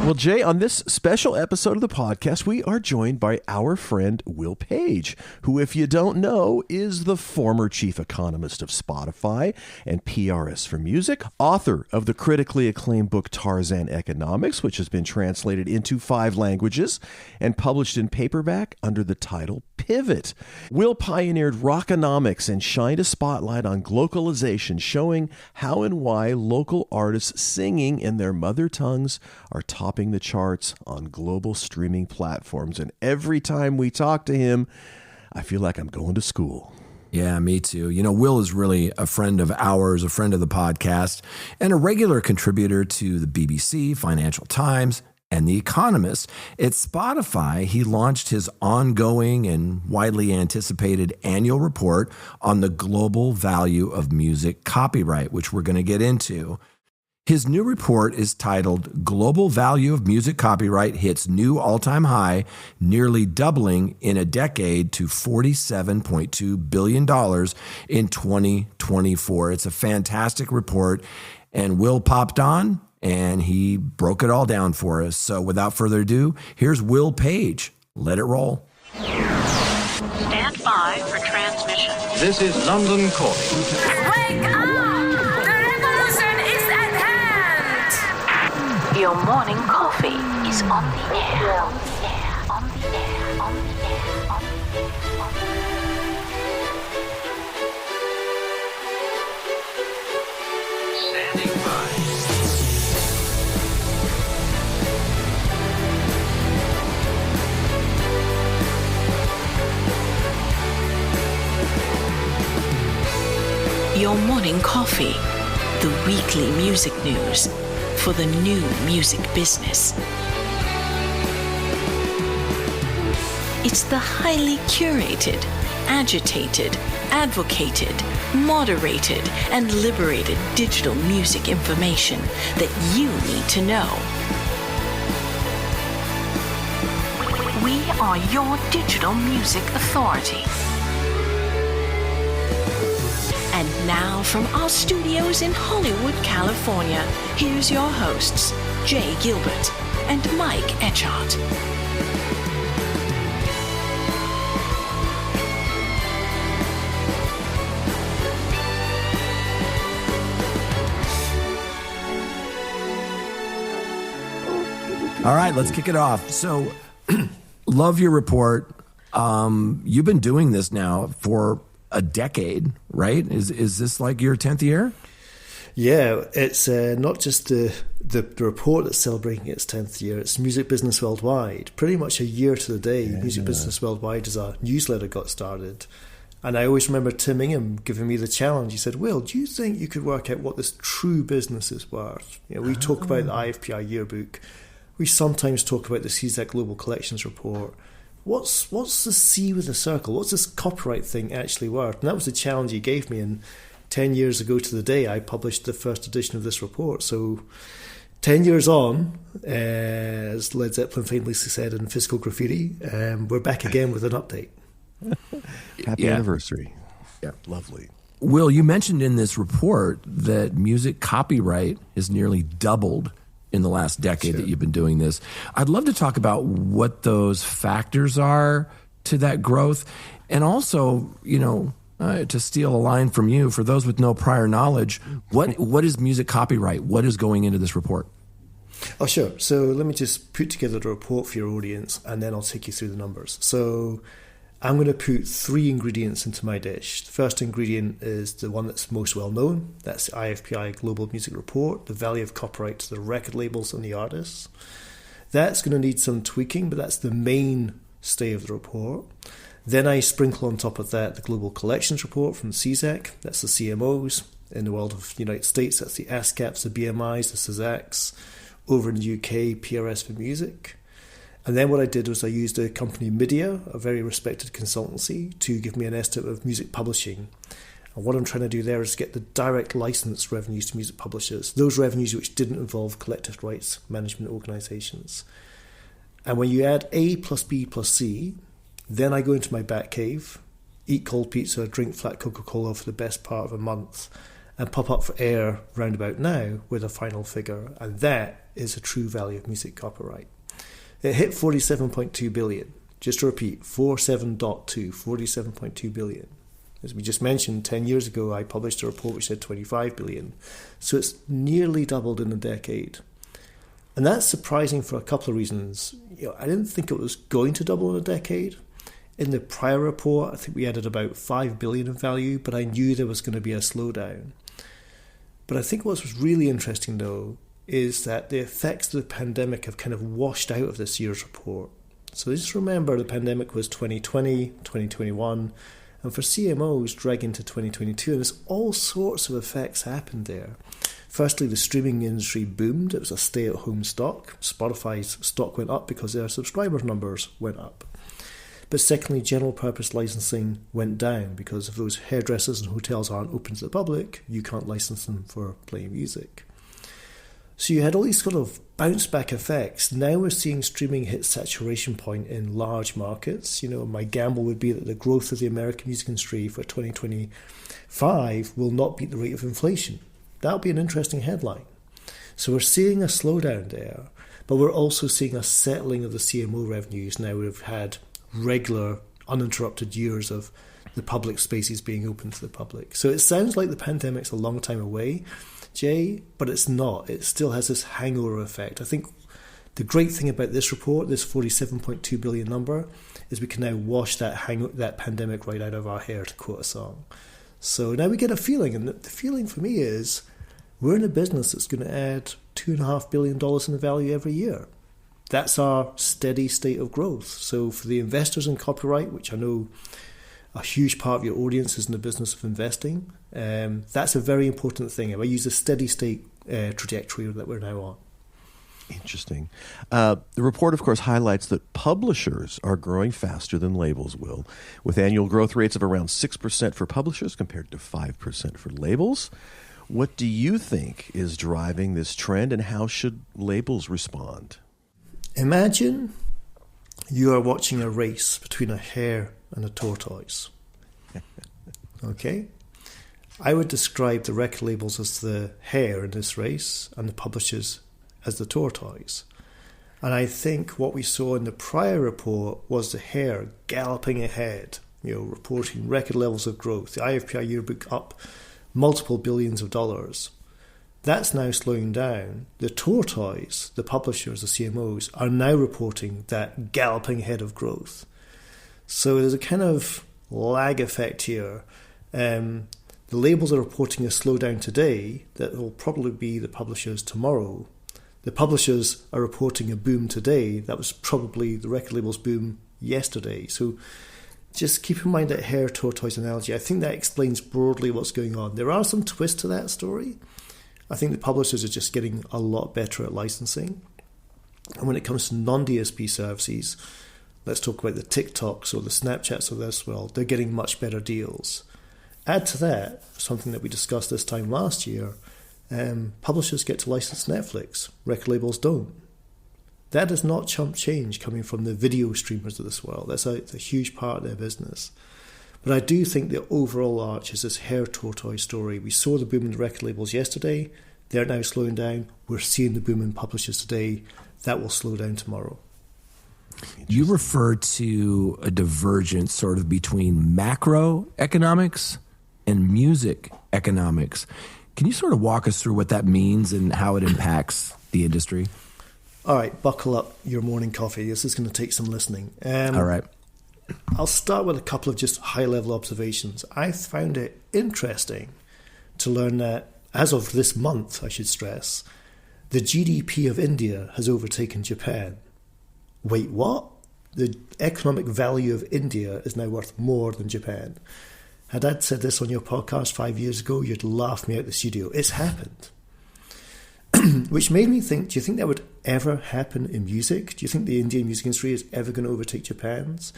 Well, Jay, on this special episode of the podcast, we are joined by our friend Will Page, who, if you don't know, is the former chief economist of Spotify and PRS for Music, author of the critically acclaimed book Tarzan Economics, which has been translated into 5 languages and published in paperback under the title Pivot. Will pioneered rockonomics and shined a spotlight on glocalization, showing how and why local artists singing in their mother tongues are topping the charts on global streaming platforms. And every time we talk to him, I feel like I'm going to school. Yeah, me too. You know, Will is really a friend of ours, a friend of the podcast, and a regular contributor to the BBC, Financial Times, and The Economist. At Spotify, he launched his ongoing and widely anticipated annual report on the global value of music copyright, which we're going to get into. His new report is titled Global Value of Music Copyright Hits New All-Time High, nearly doubling in a decade to $47.2 billion in 2024. It's a fantastic report, and Will popped on, and he broke it all down for us. So without further ado, here's Will Page. Let it roll. Stand by for transmission. This is London calling. Wake up! The revolution is at hand! Your morning coffee is on the air. On the air, on the air, on the air, on the air, on the air. Standing by. Your morning coffee, the weekly music news for the new music business. It's the highly curated, agitated, advocated, moderated, and liberated digital music information that you need to know. We are your digital music authority. And now from our studios in Hollywood, California, here's your hosts, Jay Gilbert and Mike Etchart. All right, let's kick it off. So, love your report. You've been doing this now for a decade, right? Is this like your 10th year? Yeah, it's not just the report that's celebrating its 10th year, it's Music Business Worldwide. Pretty much a year to the day, Music Business Worldwide as a newsletter got started. And I always remember Tim Ingham giving me the challenge. He said, Will, do you think you could work out what this true business is worth? You know, we talk about the IFPI yearbook. We sometimes talk about the CZAC Global Collections report. What's the C with a circle? What's this copyright thing actually worth? And that was the challenge he gave me. And 10 years ago to the day, I published the first edition of this report. So 10 years on, as Led Zeppelin famously said in Physical Graffiti, we're back again with an update. Happy anniversary. Yeah. Lovely. Will, you mentioned in this report that music copyright has nearly doubled in the last decade that you've been doing this. I'd love to talk about what those factors are to that growth. And also, you know, to steal a line from you, for those with no prior knowledge, what is music copyright? What is going into this report? Oh, sure. So let me just put together the report for your audience, and then I'll take you through the numbers. So I'm going to put 3 ingredients into my dish. The first ingredient is the one that's most well known. That's the IFPI Global Music Report, the value of copyright to the record labels and the artists. That's going to need some tweaking, but that's the mainstay of the report. Then I sprinkle on top of that the Global Collections Report from CZAC. That's the CMOs. In the world of the United States, that's the ASCAPs, the BMIs, the CZACs. Over in the UK, PRS for Music. And then what I did was I used a company, Media, a very respected consultancy, to give me an estimate of music publishing. And what I'm trying to do there is get the direct license revenues to music publishers, those revenues which didn't involve collective rights management organisations. And when you add A plus B plus C, then I go into my back cave, eat cold pizza, drink flat Coca-Cola for the best part of a month, and pop up for air round about now with a final figure, and that is a true value of music copyright. It hit 47.2 billion. Just to repeat, 47.2 billion. As we just mentioned, 10 years ago I published a report which said 25 billion. So it's nearly doubled in a decade. And that's surprising for a couple of reasons. I didn't think it was going to double in a decade. In the prior report, I think we added about 5 billion in value, but I knew there was going to be a slowdown. But I think what was really interesting, though, is that the effects of the pandemic have kind of washed out of this year's report. So just remember the pandemic was 2020, 2021, and for CMOs drag into 2022, and there's all sorts of effects happened there. Firstly, the streaming industry boomed. It was a stay-at-home stock. Spotify's stock went up because their subscriber numbers went up. But secondly, general purpose licensing went down because if those hairdressers and hotels aren't open to the public, you can't license them for playing music. So you had all these sort of bounce back effects. Now we're seeing streaming hit saturation point in large markets. My gamble would be that the growth of the American music industry for 2025 will not beat the rate of inflation. That would be an interesting headline. So we're seeing a slowdown there, but we're also seeing a settling of the CMO revenues. Now we've had regular, uninterrupted years of the public spaces being open to the public. So it sounds like the pandemic's a long time away, Jay, but it's not. It still has this hangover effect. I think the great thing about this report, this 47.2 billion number, is we can now wash that pandemic right out of our hair, to quote a song. So now we get a feeling, and the feeling for me is we're in a business that's going to add $2.5 billion in value every year. That's our steady state of growth. So for the investors in copyright, which I know a huge part of your audience is in the business of investing, that's a very important thing. I use a steady state trajectory that we're now on. Interesting. The report, of course, highlights that publishers are growing faster than labels will, with annual growth rates of around 6% for publishers compared to 5% for labels. What do you think is driving this trend, and how should labels respond? Imagine you are watching a race between a hare and a tortoise. Okay? I would describe the record labels as the hare in this race and the publishers as the tortoise. And I think what we saw in the prior report was the hare galloping ahead, reporting record levels of growth. The IFPI yearbook up multiple billions of dollars. That's now slowing down. The tortoise, the publishers, the CMOs, are now reporting that galloping ahead of growth. So there's a kind of lag effect here. The labels are reporting a slowdown today that will probably be the publishers tomorrow. The publishers are reporting a boom today that was probably the record label's boom yesterday. So just keep in mind that hare-tortoise analogy. I think that explains broadly what's going on. There are some twists to that story. I think the publishers are just getting a lot better at licensing. And when it comes to non-DSP services, let's talk about the TikToks or the Snapchats of this world, they're getting much better deals. Add to that, something that we discussed this time last year, publishers get to license Netflix, record labels don't. That is not chump change coming from the video streamers of this world. That's a huge part of their business. But I do think the overall arch is this hare-tortoise story. We saw the boom in the record labels yesterday. They're now slowing down. We're seeing the boom in publishers today. That will slow down tomorrow. You refer to a divergence sort of between macroeconomics and music economics. Can you sort of walk us through what that means and how it impacts the industry? All right, buckle up your morning coffee. This is going to take some listening. All right. I'll start with a couple of just high-level observations. I found it interesting to learn that, as of this month, I should stress, the GDP of India has overtaken Japan. Wait, what? The economic value of India is now worth more than Japan. Had I said this on your podcast 5 years ago, you'd laugh me out the studio. It's happened. Which made me think, do you think that would ever happen in music? Do you think the Indian music industry is ever going to overtake Japan's?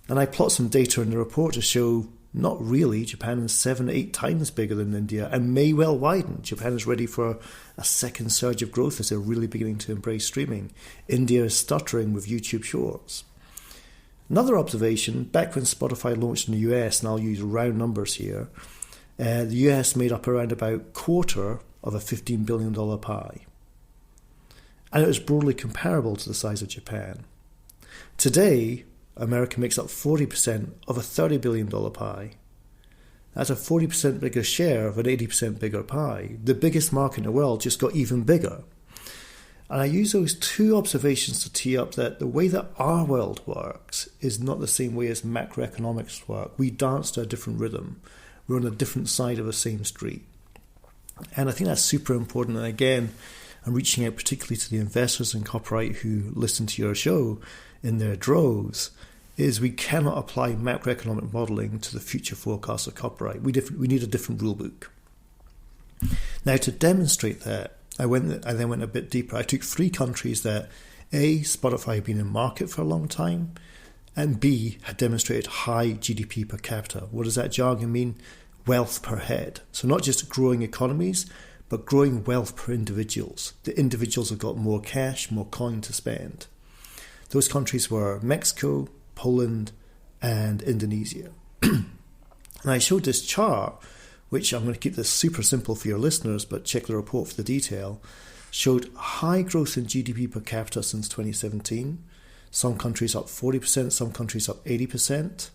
And I plot some data in the report to show not really. Japan is 7 to 8 times bigger than India and may well widen. Japan is ready for a second surge of growth as they're really beginning to embrace streaming. India is stuttering with YouTube Shorts. Another observation, back when Spotify launched in the US, and I'll use round numbers here, the US made up around about a quarter of a $15 billion pie. And it was broadly comparable to the size of Japan. Today, America makes up 40% of a $30 billion pie. That's a 40% bigger share of an 80% bigger pie. The biggest market in the world just got even bigger. And I use those two observations to tee up that the way that our world works is not the same way as macroeconomics work. We dance to a different rhythm. We're on a different side of the same street. And I think that's super important. And again, I'm reaching out particularly to the investors in copyright who listen to your show in their droves, is we cannot apply macroeconomic modelling to the future forecasts of copyright. We need a different rule book. Now, to demonstrate that, I then went a bit deeper. I took 3 countries that A, Spotify had been in market for a long time, and B, had demonstrated high GDP per capita. What does that jargon mean? Wealth per head. So not just growing economies, but growing wealth per individuals. The individuals have got more cash, more coin to spend. Those countries were Mexico, Poland, and Indonesia. And I showed this chart, which I'm going to keep this super simple for your listeners, but check the report for the detail, showed high growth in GDP per capita since 2017. Some countries up 40%, some countries up 80%.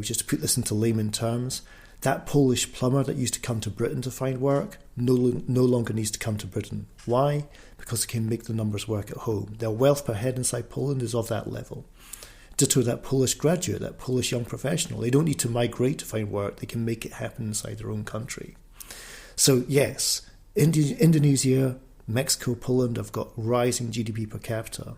Just to put this into layman terms, that Polish plumber that used to come to Britain to find work no longer needs to come to Britain. Why? Because they can make the numbers work at home. Their wealth per head inside Poland is of that level. Ditto that Polish graduate, that Polish young professional. They don't need to migrate to find work. They can make it happen inside their own country. So yes, Indonesia, Mexico, Poland have got rising GDP per capita.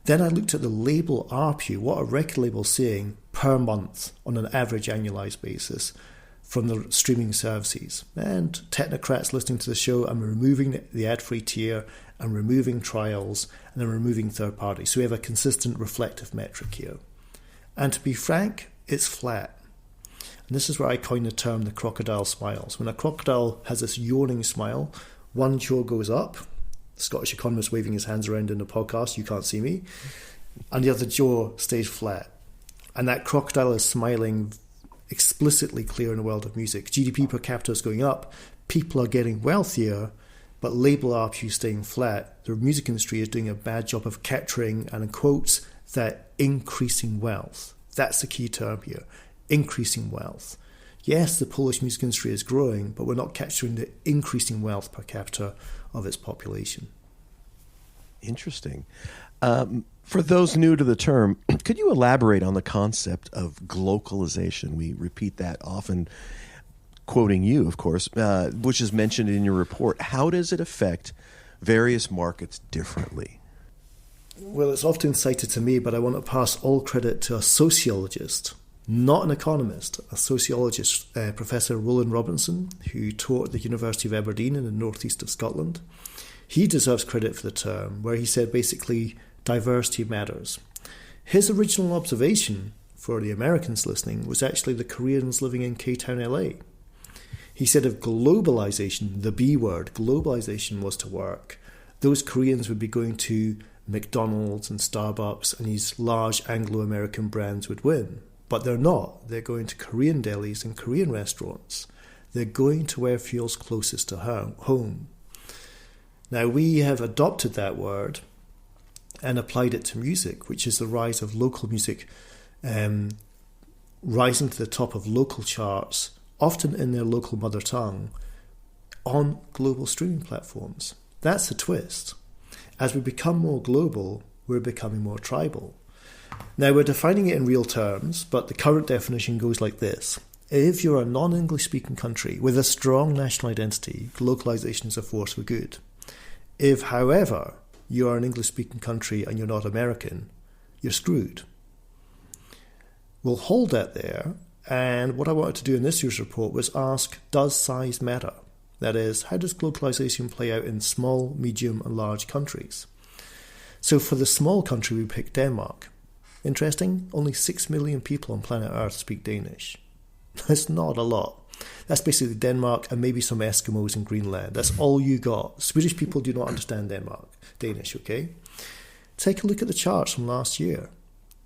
Then I looked at the label ARPU, what a record label saying per month on an average annualized basis from the streaming services. And technocrats listening to the show, I'm removing the ad-free tier, I'm removing trials, and I'm removing third parties. So we have a consistent reflective metric here. And to be frank, it's flat. And this is where I coined the term the crocodile smiles. When a crocodile has this yawning smile, one jaw goes up. Scottish Economist waving his hands around in the podcast, you can't see me. And the other jaw stays flat. And that crocodile is smiling explicitly clear in the world of music. GDP per capita is going up, people are getting wealthier, but label ARPU staying flat. The music industry is doing a bad job of capturing, and in quotes, that increasing wealth. That's the key term here, increasing wealth. Yes, the Polish music industry is growing, but we're not capturing the increasing wealth per capita of its population. Interesting. For those new to the term, could you elaborate on the concept of glocalization? We repeat that often, quoting you, of course, which is mentioned in your report. How does it affect various markets differently? Well, it's often cited to me, but I want to pass all credit to a sociologist, not an economist, a sociologist, Professor Roland Robinson, who taught at the University of Aberdeen in the northeast of Scotland. He deserves credit for the term, where he said basically diversity matters. His original observation, for the Americans listening, was actually the Koreans living in K-Town, LA. He said if globalization, the B word, globalization was to work, those Koreans would be going to McDonald's and Starbucks, and these large Anglo-American brands would win. But they're not. They're going to Korean delis and Korean restaurants. They're going to where feels closest to home. Now, we have adopted that word and applied it to music, which is the rise of local music rising to the top of local charts, often in their local mother tongue, on global streaming platforms. That's the twist. As we become more global, we're becoming more tribal. Now, we're defining it in real terms, but the current definition goes like this. If you're a non-English speaking country with a strong national identity, localization is a force for good. If, however, you are an English-speaking country and you're not American, you're screwed. We'll hold that there, and what I wanted to do in this year's report was ask, does size matter? That is, how does globalization play out in small, medium and large countries? So for the small country, we picked Denmark. Interesting, only 6 million people on planet Earth speak Danish. That's not a lot. That's basically Denmark and maybe some Eskimos in Greenland. That's all you got. Swedish people do not understand Danish, okay? Take a look at the charts from last year.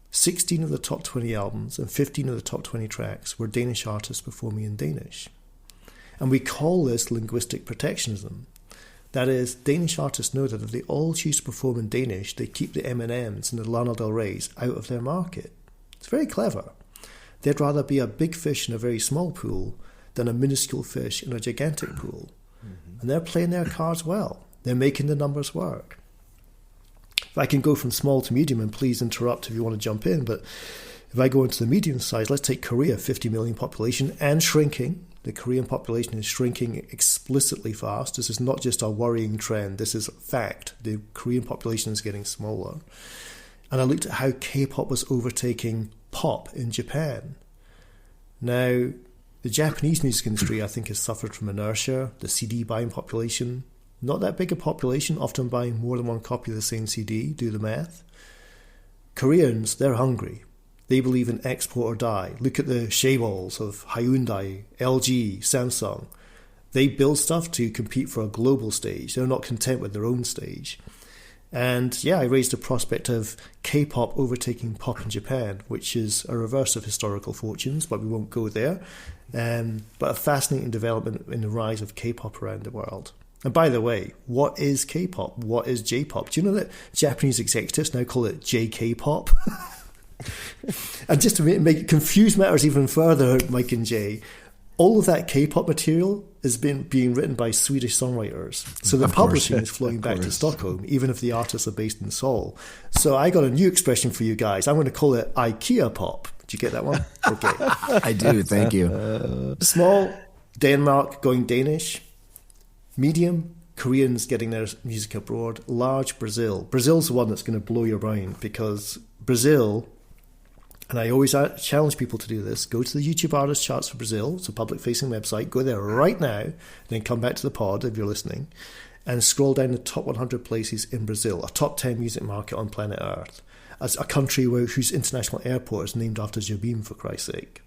16 of the top 20 albums and 15 of the top 20 tracks were Danish artists performing in Danish. And we call this linguistic protectionism. That is, Danish artists know that if they all choose to perform in Danish, they keep the M&Ms and the Lana Del Reys out of their market. It's very clever. They'd rather be a big fish in a very small pool than a minuscule fish in a gigantic pool. Mm-hmm. And they're playing their cards well. They're making the numbers work. If I can go from small to medium, and please interrupt if you want to jump in, but if I go into the medium size, let's take Korea, 50 million population and shrinking. The Korean population is shrinking explicitly fast. This is not just a worrying trend. This is a fact. The Korean population is getting smaller. And I looked at how K-pop was overtaking pop in Japan. Now, the Japanese music industry, I think, has suffered from inertia. The CD buying population, not that big a population, often buying more than one copy of the same CD. Do the math. Koreans, they're hungry. They believe in export or die. Look at the shaballs of Hyundai, LG, Samsung. They build stuff to compete for a global stage. They're not content with their own stage. And yeah, I raised the prospect of K-pop overtaking pop in Japan, which is a reverse of historical fortunes, but we won't go there. But a fascinating development in the rise of K-pop around the world. And by the way, what is K-pop? What is J-pop? Do you know that Japanese executives now call it JK-pop? And just to make confuse matters even further, Mike and Jay, all of that K-pop material is being written by Swedish songwriters. So the publishing is flowing back to Stockholm, even if the artists are based in Seoul. So I got a new expression for you guys. I'm going to call it IKEA pop. Did you get that one? Okay. I do, thank you. Small, Denmark going Danish. Medium, Koreans getting their music abroad. Large, Brazil. Brazil's the one that's going to blow your mind, because Brazil... And I always challenge people to do this. Go to the YouTube artist charts for Brazil. It's a public-facing website. Go there right now, then come back to the pod if you're listening, and scroll down the top 100 places in Brazil, a top 10 music market on planet Earth, as a country whose international airport is named after Jobim, for Christ's sake.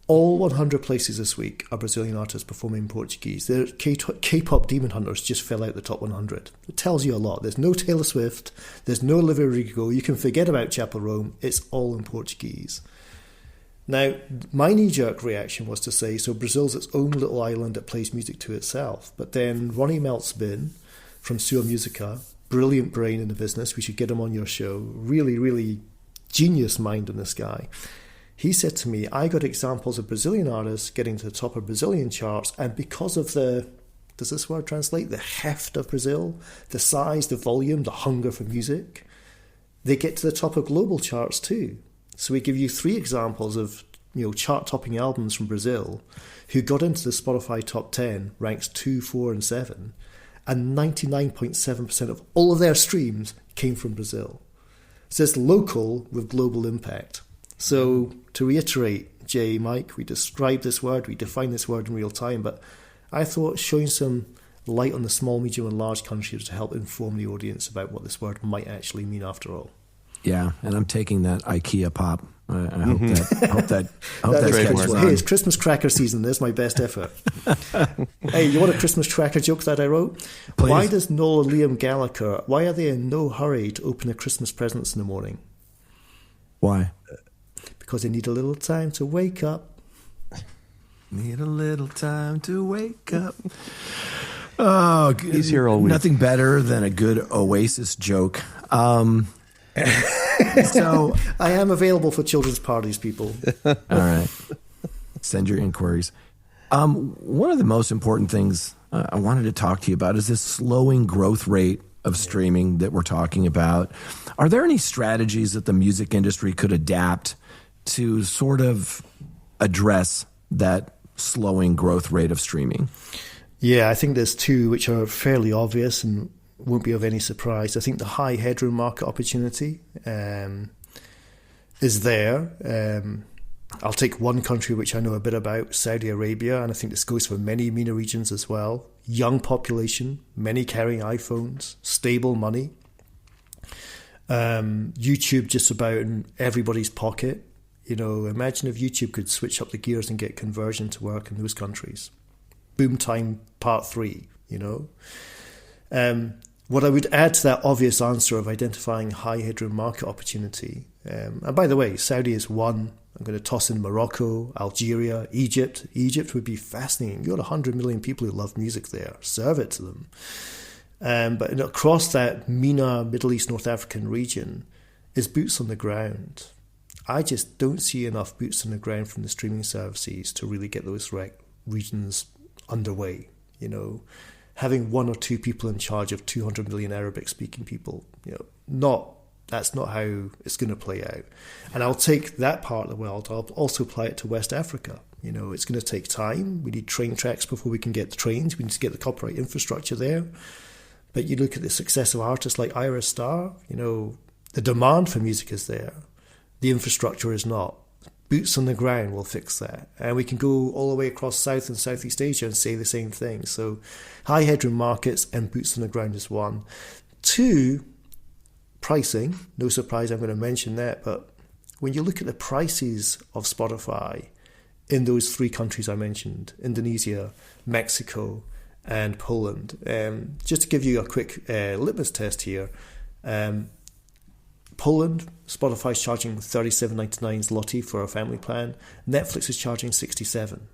All 100 places this week are Brazilian artists performing in Portuguese. Their K-pop demon hunters just fell out the top 100. It tells you a lot. There's no Taylor Swift. There's no Olivia Rodrigo. You can forget about Chapel Rome. It's all in Portuguese. Now, my knee-jerk reaction was to say, so Brazil's its own little island that plays music to itself. But then Ronnie Meltzbin from Sua Musica, brilliant brain in the business. We should get him on your show. Really, really genius mind in this guy. He said to me, I got examples of Brazilian artists getting to the top of Brazilian charts, and because of the, does this word translate? The heft of Brazil, the size, the volume, the hunger for music, they get to the top of global charts too. So we give you 3 examples of, chart-topping albums from Brazil who got into the Spotify top 10, ranks 2, 4, and 7, and 99.7% of all of their streams came from Brazil. So it's local with global impact. So to reiterate, Jay, Mike, we describe this word, we define this word in real time, but I thought showing some light on the small, medium and large countries to help inform the audience about what this word might actually mean after all. Yeah, and I'm taking that IKEA pop. I hope that catches on. Hey, it's Christmas cracker season. There's my best effort. Hey, you want a Christmas cracker joke that I wrote? Please. Why does Noel and Liam Gallagher, why are they in no hurry to open their Christmas presents in the morning? Why? Because they need a little time to wake up. Need a little time to wake up. Oh, he's here all week. Nothing better than a good Oasis joke. So I am available for children's parties, people. All right. Send your inquiries. One of the most important things I wanted to talk to you about is this slowing growth rate of streaming that we're talking about. Are there any strategies that the music industry could adapt to sort of address that slowing growth rate of streaming? Yeah, I think there's 2 which are fairly obvious and won't be of any surprise. I think the high headroom market opportunity is there. I'll take one country which I know a bit about, Saudi Arabia, and I think this goes for many MENA regions as well. Young population, many carrying iPhones, stable money. YouTube just about in everybody's pocket. Imagine if YouTube could switch up the gears and get conversion to work in those countries. Boom time part 3, What I would add to that obvious answer of identifying high headroom market opportunity, and by the way, Saudi is one I'm going to toss in Morocco, Algeria, Egypt. Egypt would be fascinating. You've got 100 million people who love music there. Serve it to them. But across that MENA, Middle East, North African region is boots on the ground. I just don't see enough boots on the ground from the streaming services to really get those regions underway. You know, having one or two people in charge of 200 million Arabic-speaking people, that's not how it's going to play out. And I'll take that part of the world. I'll also apply it to West Africa. You know, it's going to take time. We need train tracks before we can get the trains. We need to get the copyright infrastructure there. But you look at the success of artists like Ira Star, the demand for music is there. The infrastructure is not. Boots on the ground will fix that. And we can go all the way across South and Southeast Asia and say the same thing. So high headroom markets and boots on the ground is one. Two, pricing. No surprise I'm going to mention that. But when you look at the prices of Spotify in those three countries I mentioned, Indonesia, Mexico, and Poland, just to give you a quick litmus test here, Poland, Spotify's charging 37.99 zloty for a family plan. Netflix is charging 67.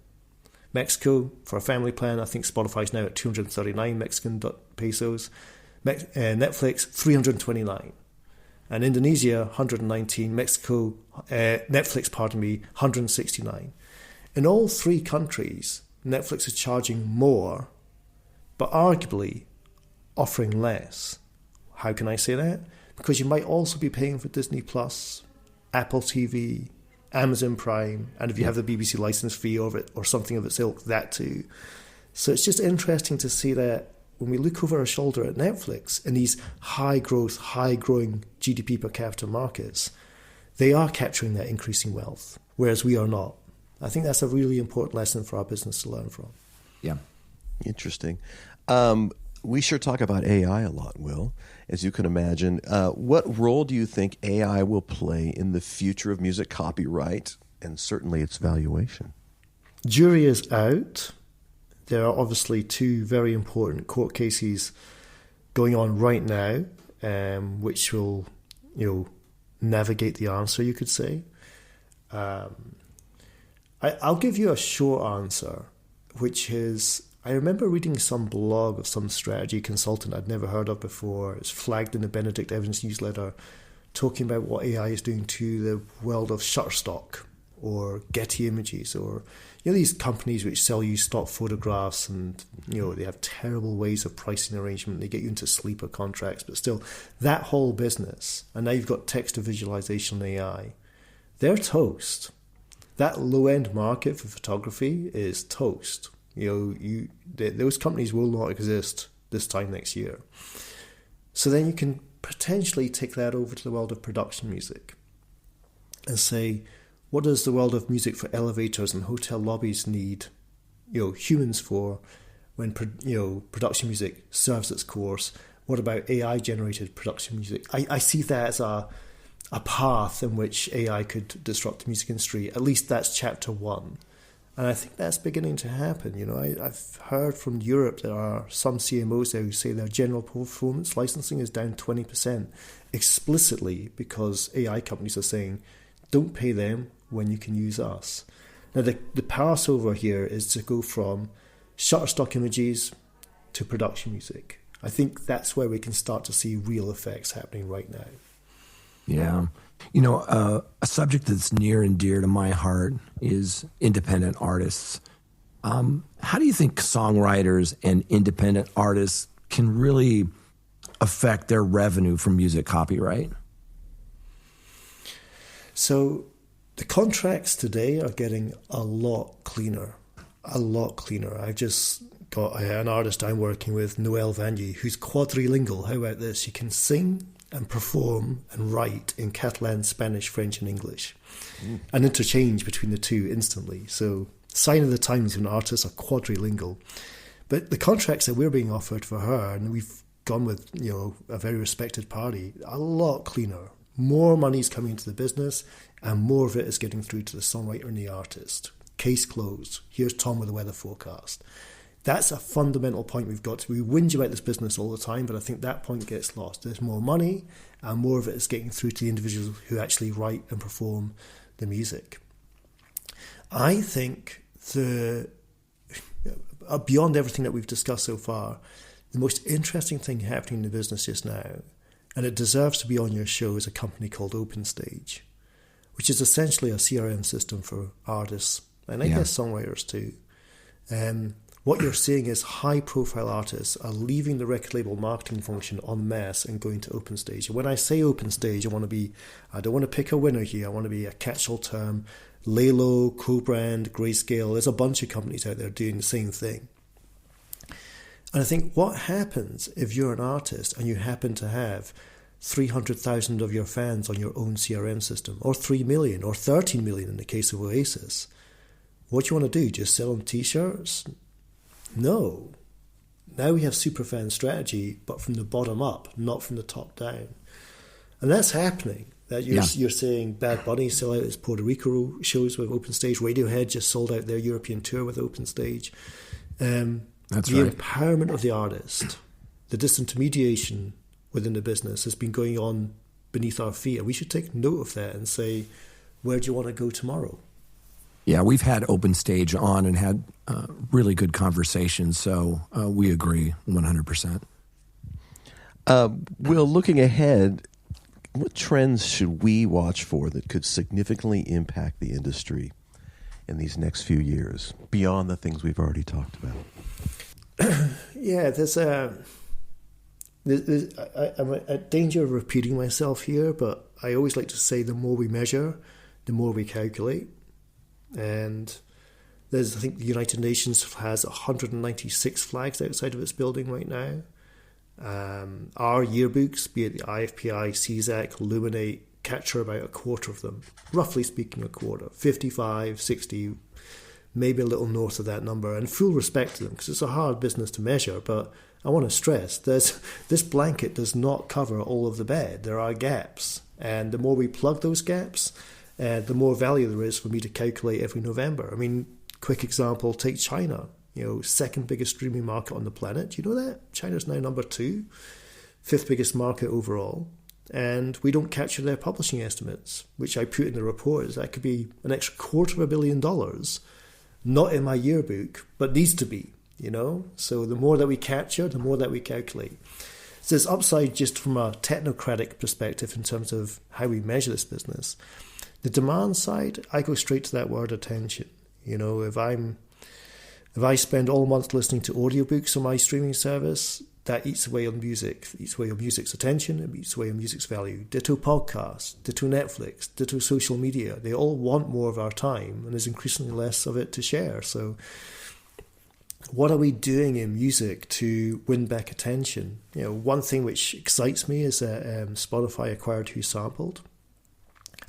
Mexico, for a family plan, I think Spotify's now at 239 Mexican pesos. Netflix, 329. And Indonesia, 119. Mexico, Netflix, 169. In all three countries, Netflix is charging more, but arguably offering less. How can I say that? Because you might also be paying for Disney Plus, Apple TV, Amazon Prime, and if you have the BBC license fee of it or something of its ilk, that too. So it's just interesting to see that when we look over our shoulder at Netflix in these high growth, high growing GDP per capita markets, they are capturing that increasing wealth, whereas we are not. I think that's a really important lesson for our business to learn from. Yeah. Interesting. We sure talk about AI a lot, Will, as you can imagine. What role do you think AI will play in the future of music copyright and certainly its valuation? Jury is out. There are obviously two very important court cases going on right now, which will, navigate the answer, you could say. I'll give you a short answer, which is, I remember reading some blog of some strategy consultant I'd never heard of before. It's flagged in the Benedict Evans newsletter, talking about what AI is doing to the world of Shutterstock or Getty Images, or these companies which sell you stock photographs, and they have terrible ways of pricing arrangement. They get you into sleeper contracts, but still, that whole business. And now you've got text to visualization AI. They're toast. That low end market for photography is toast. Those companies will not exist this time next year. So then you can potentially take that over to the world of production music and say, what does the world of music for elevators and hotel lobbies need, humans for when, production music serves its course? What about AI-generated production music? I see that as a path in which AI could disrupt the music industry. At least that's chapter one. And I think that's beginning to happen. I've heard from Europe there are some CMOs there who say their general performance licensing is down 20% explicitly because AI companies are saying, don't pay them when you can use us. Now, the passover here is to go from Shutterstock images to production music. I think that's where we can start to see real effects happening right now. Yeah. A subject that's near and dear to my heart is independent artists. How do you think songwriters and independent artists can really affect their revenue from music copyright? So the contracts today are getting a lot cleaner. I've just got an artist I'm working with, Noel Vanyi, who's quadrilingual. How about this? She can sing and perform and write in Catalan, Spanish, French and English and interchange between the two instantly. So sign of the times when artists are quadrilingual. But the contracts that we're being offered for her, and we've gone with a very respected party, a lot cleaner. More money's coming into the business and more of it is getting through to the songwriter and the artist. Case closed. Here's Tom with the weather forecast. That's a fundamental point we've got to. We whinge about this business all the time, but I think that point gets lost. There's more money and more of it is getting through to the individuals who actually write and perform the music. I think beyond everything that we've discussed so far, the most interesting thing happening in the business just now, and it deserves to be on your show, is a company called OpenStage, which is essentially a CRM system for artists, and I guess songwriters too. What you're seeing is high-profile artists are leaving the record label marketing function en masse and going to OpenStage. And when I say OpenStage, I don't want to pick a winner here. I want to be a catch-all term. Lalo, Co-Brand, Grayscale, there's a bunch of companies out there doing the same thing. And I think what happens if you're an artist and you happen to have 300,000 of your fans on your own CRM system, or 3 million, or 13 million in the case of Oasis, what do you want to do? Just sell them T-shirts? No. Now we have superfan strategy, but from the bottom up, not from the top down. And that's happening. That you're seeing Bad Bunny sell out his Puerto Rico shows with OpenStage. Radiohead just sold out their European tour with OpenStage. That's the right. empowerment of the artist, the disintermediation within the business has been going on beneath our feet. And we should take note of that and say, where do you want to go tomorrow? Yeah, we've had OpenStage on and had really good conversations, so we agree 100%. Will, looking ahead, what trends should we watch for that could significantly impact the industry in these next few years, beyond the things we've already talked about? Yeah, I'm at danger of repeating myself here, but I always like to say the more we measure, the more we calculate. And I think the United Nations has 196 flags outside of its building right now. Our yearbooks, be it the IFPI, CSAC, Luminate, capture about a quarter of them. Roughly speaking, a quarter. 55, 60, maybe a little north of that number. And full respect to them, because it's a hard business to measure. But I want to stress, this blanket does not cover all of the bed. There are gaps. And the more we plug those gaps, the more value there is for me to calculate every November. I mean, quick example, take China. Second biggest streaming market on the planet. Do you know that? China's now number 2, 5th biggest market overall. And we don't capture their publishing estimates, which I put in the report. That could be an extra $250 million, not in my yearbook, but needs to be, So the more that we capture, the more that we calculate. So there's upside just from a technocratic perspective in terms of how we measure this business. The demand side, I go straight to that word attention. If I spend all month listening to audiobooks on my streaming service, that eats away on music. It eats away on music's attention. It eats away on music's value. Ditto podcasts, ditto Netflix, ditto social media. They all want more of our time, and there's increasingly less of it to share. So what are we doing in music to win back attention? One thing which excites me is that Spotify acquired Who Sampled.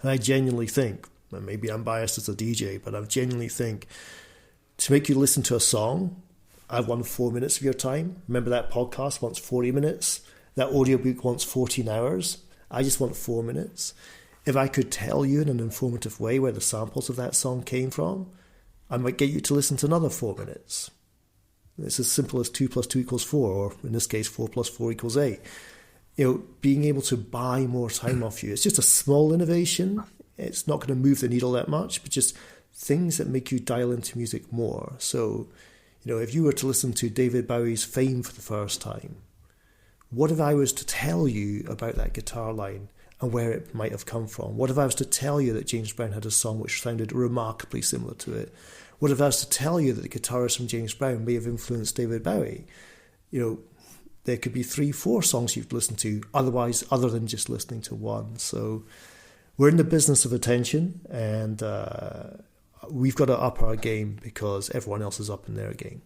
And I genuinely think, and maybe I'm biased as a DJ, but I genuinely think to make you listen to a song, I want 4 minutes of your time. Remember that podcast wants 40 minutes? That audiobook wants 14 hours. I just want 4 minutes. If I could tell you in an informative way where the samples of that song came from, I might get you to listen to another 4 minutes. It's as simple as 2 + 2 = 4, or in this case, 4 + 4 = 8. Being able to buy more time off you. It's just a small innovation. It's not going to move the needle that much, but just things that make you dial into music more. So, if you were to listen to David Bowie's Fame for the first time, what if I was to tell you about that guitar line and where it might have come from? What if I was to tell you that James Brown had a song which sounded remarkably similar to it? What if I was to tell you that the guitarist from James Brown may have influenced David Bowie? There could be 3, 4 songs you've listened to otherwise, other than just listening to one. So we're in the business of attention, and we've got to up our game because everyone else is up in their game.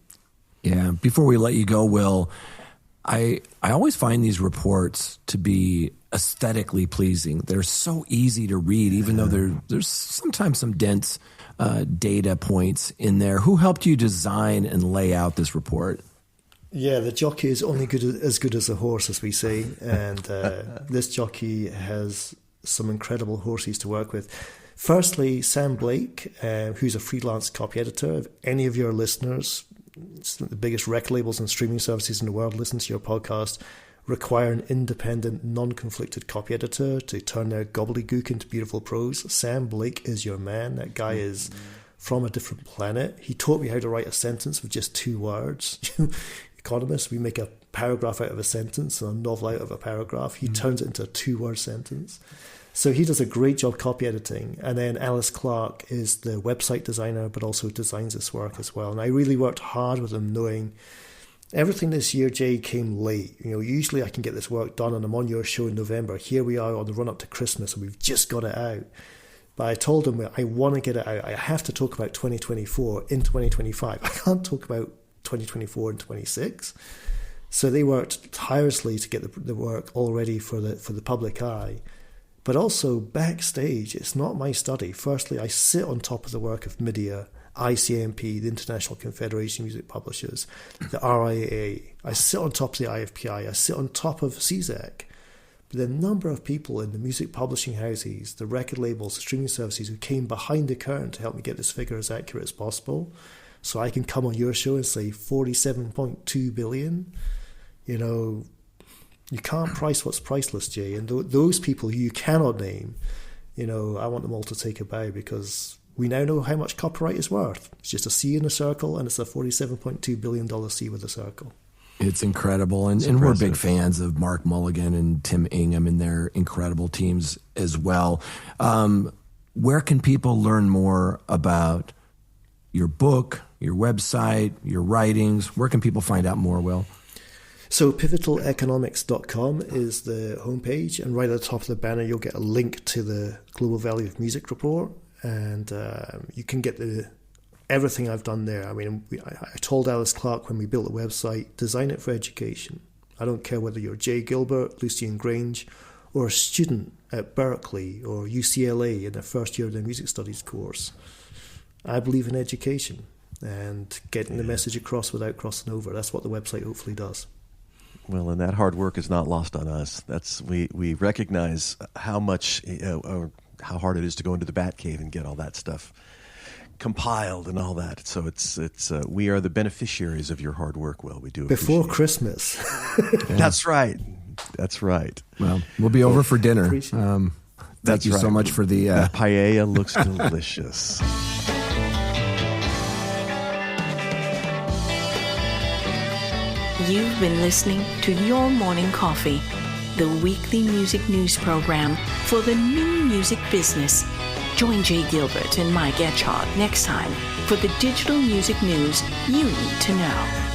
Yeah. Before we let you go, Will, I always find these reports to be aesthetically pleasing. They're so easy to read, even though there's sometimes some dense data points in there. Who helped you design and lay out this report? Yeah, the jockey is only as good as the horse, as we say. And this jockey has some incredible horses to work with. Firstly, Sam Blake, who's a freelance copy editor. If any of your listeners, the biggest record labels and streaming services in the world, listen to your podcast, require an independent, non-conflicted copy editor to turn their gobbledygook into beautiful prose, Sam Blake is your man. That guy is from a different planet. He taught me how to write a sentence with just 2 words. Economist, we make a paragraph out of a sentence and a novel out of a paragraph. He turns it into a 2-word sentence. So he does a great job copy editing. And then Alice Clark is the website designer, but also designs this work as well. And I really worked hard with him, knowing everything this year, Jay, came late. Usually I can get this work done and I'm on your show in November. Here we are on the run up to Christmas and we've just got it out. But I told him I want to get it out. I have to talk about 2024 in 2025. I can't talk about 2024 and 26. So they worked tirelessly to get the work all ready for the public eye. But also backstage, it's not my study. Firstly, I sit on top of the work of MIDIA, ICMP, the International Confederation of Music Publishers, the RIAA. I sit on top of the IFPI. I sit on top of CZEC. But the number of people in the music publishing houses, the record labels, the streaming services who came behind the curtain to help me get this figure as accurate as possible, so I can come on your show and say 47.2 billion. You can't price what's priceless, Jay. And those people who you cannot name, I want them all to take a bow, because we now know how much copyright is worth. It's just a C in a circle, and it's a $47.2 billion C with a circle. It's incredible. And we're big fans of Mark Mulligan and Tim Ingham and their incredible teams as well. Where can people learn more about your book, your website, your writings? Where can people find out more, Will? So pivotaleconomics.com is the homepage, and right at the top of the banner you'll get a link to the Global Value of Music report, and you can get everything I've done there. I mean, I told Alice Clark when we built the website, design it for education. I don't care whether you're Jay Gilbert, Lucian Grange, or a student at Berkeley or UCLA in their first year of their music studies course. I believe in education and getting the message across without crossing over. That's what the website hopefully does. Well, and that hard work is not lost on us. We recognize how much, how hard it is to go into the Batcave and get all that stuff compiled and all that. So it's we are the beneficiaries of your hard work, Will. We do before Christmas. That's right. That's right. Well, we'll be over for dinner. Thank you so much for the paella looks delicious. You've been listening to Your Morning Coffee, the weekly music news program for the new music business. Join Jay Gilbert and Mike Etchart next time for the digital music news you need to know.